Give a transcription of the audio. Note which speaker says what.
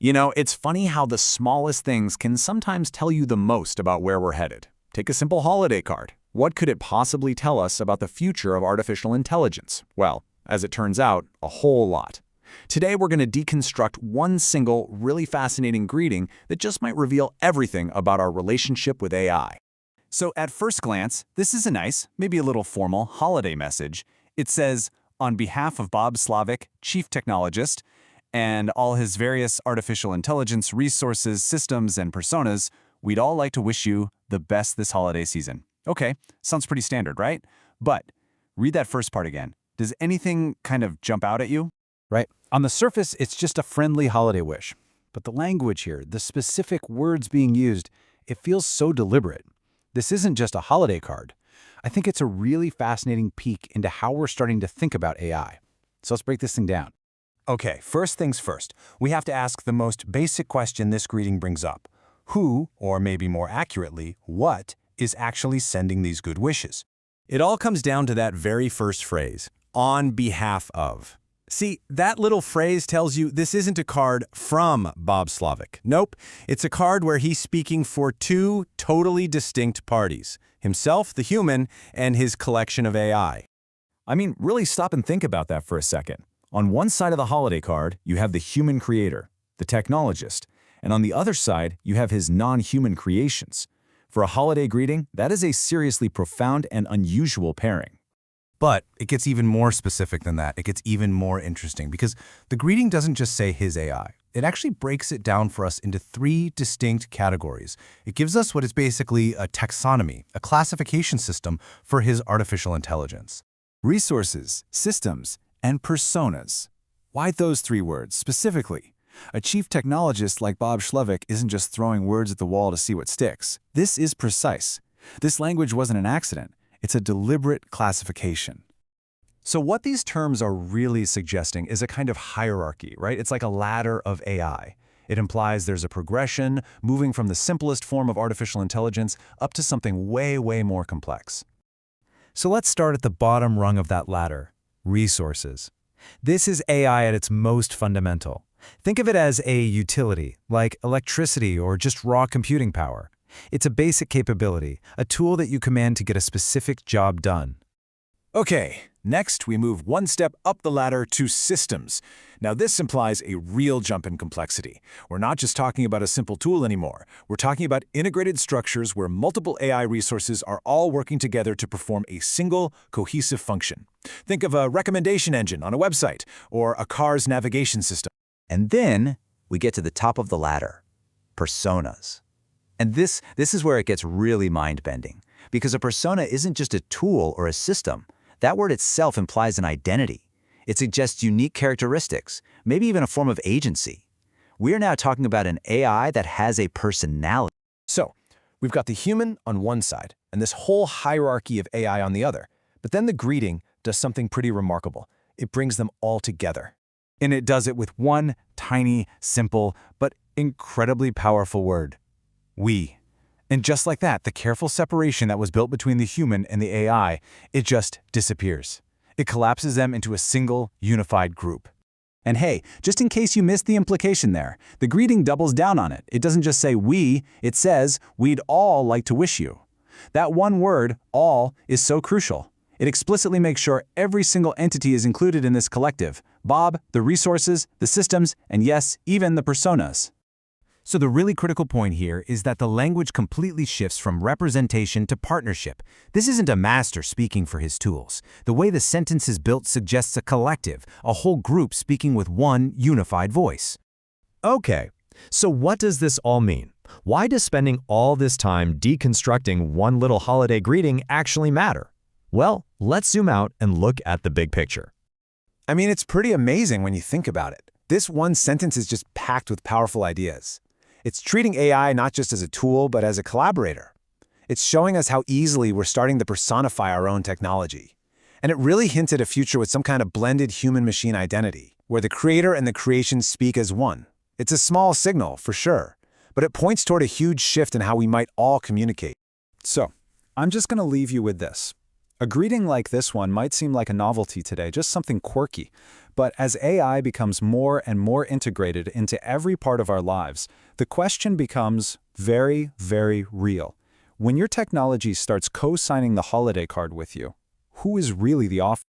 Speaker 1: You know, it's funny how the smallest things can sometimes tell you the most about where we're headed. Take a simple holiday card. What could it possibly tell us about the future of artificial intelligence? Well, as it turns out, a whole lot. Today, we're going to deconstruct one single, really fascinating greeting that just might reveal everything about our relationship with AI.
Speaker 2: So at first glance, this is a nice, maybe a little formal, holiday message. It says, on behalf of Bob Slavic, Chief Technologist, and all his various artificial intelligence resources, systems, and personas, we'd all like to wish you the best this holiday season. Okay, sounds pretty standard, right? But read that first part again. Does anything kind of jump out at you?
Speaker 3: Right. On the surface, it's just a friendly holiday wish. But the language here, the specific words being used, it feels so deliberate. This isn't just a holiday card. I think it's a really fascinating peek into how we're starting to think about AI. So let's break this thing down.
Speaker 2: Okay, first things first. We have to ask the most basic question this greeting brings up. Who, or maybe more accurately, what, is actually sending these good wishes? It all comes down to that very first phrase, on behalf of. See, that little phrase tells you this isn't a card from Bob Slavic. Nope, it's a card where he's speaking for two totally distinct parties, himself, the human, and his collection of AI. I mean, really stop and think about that for a second. On one side of the holiday card, you have the human creator, the technologist, and on the other side, you have his non-human creations. For a holiday greeting, that is a seriously profound and unusual pairing. But it gets even more specific than that. It gets even more interesting because the greeting doesn't just say his AI. It actually breaks it down for us into three distinct categories. It gives us what is basically a taxonomy, a classification system for his artificial intelligence. Resources, systems, and personas. Why those three words specifically? A chief technologist like Bob Slavic isn't just throwing words at the wall to see what sticks. This is precise. This language wasn't an accident. It's a deliberate classification. So what these terms are really suggesting is a kind of hierarchy, right? It's like a ladder of AI. It implies there's a progression, moving from the simplest form of artificial intelligence up to something way, way more complex. So let's start at the bottom rung of that ladder, resources. This is AI at its most fundamental. Think of it as a utility, like electricity or just raw computing power. It's a basic capability, a tool that you command to get a specific job done. Okay, next we move one step up the ladder to systems. Now this implies a real jump in complexity. We're not just talking about a simple tool anymore. We're talking about integrated structures where multiple AI resources are all working together to perform a single, cohesive function. Think of a recommendation engine on a website or a car's navigation system.
Speaker 4: And then we get to the top of the ladder, personas. And this is where it gets really mind-bending, because a persona isn't just a tool or a system. That word itself implies an identity. It suggests unique characteristics, maybe even a form of agency. We're now talking about an AI that has a personality.
Speaker 2: So, we've got the human on one side and this whole hierarchy of AI on the other. But then the greeting does something pretty remarkable. It brings them all together. And it does it with one tiny, simple, but incredibly powerful word. We. And just like that, the careful separation that was built between the human and the AI, it just disappears. It collapses them into a single, unified group. And hey, just in case you missed the implication there, the greeting doubles down on it. It doesn't just say we, it says we'd all like to wish you. That one word, all, is so crucial. It explicitly makes sure every single entity is included in this collective. Bob, the resources, the systems, and yes, even the personas. So the really critical point here is that the language completely shifts from representation to partnership. This isn't a master speaking for his tools. The way the sentence is built suggests a collective, a whole group speaking with one unified voice.
Speaker 5: Okay, so what does this all mean? Why does spending all this time deconstructing one little holiday greeting actually matter? Well, let's zoom out and look at the big picture.
Speaker 2: I mean, it's pretty amazing when you think about it. This one sentence is just packed with powerful ideas. It's treating AI not just as a tool, but as a collaborator. It's showing us how easily we're starting to personify our own technology. And it really hints at a future with some kind of blended human-machine identity, where the creator and the creation speak as one. It's a small signal, for sure, but it points toward a huge shift in how we might all communicate.
Speaker 3: So, I'm just going to leave you with this. A greeting like this one might seem like a novelty today, just something quirky. But as AI becomes more and more integrated into every part of our lives, the question becomes very, very real. When your technology starts co-signing the holiday card with you, who is really the author?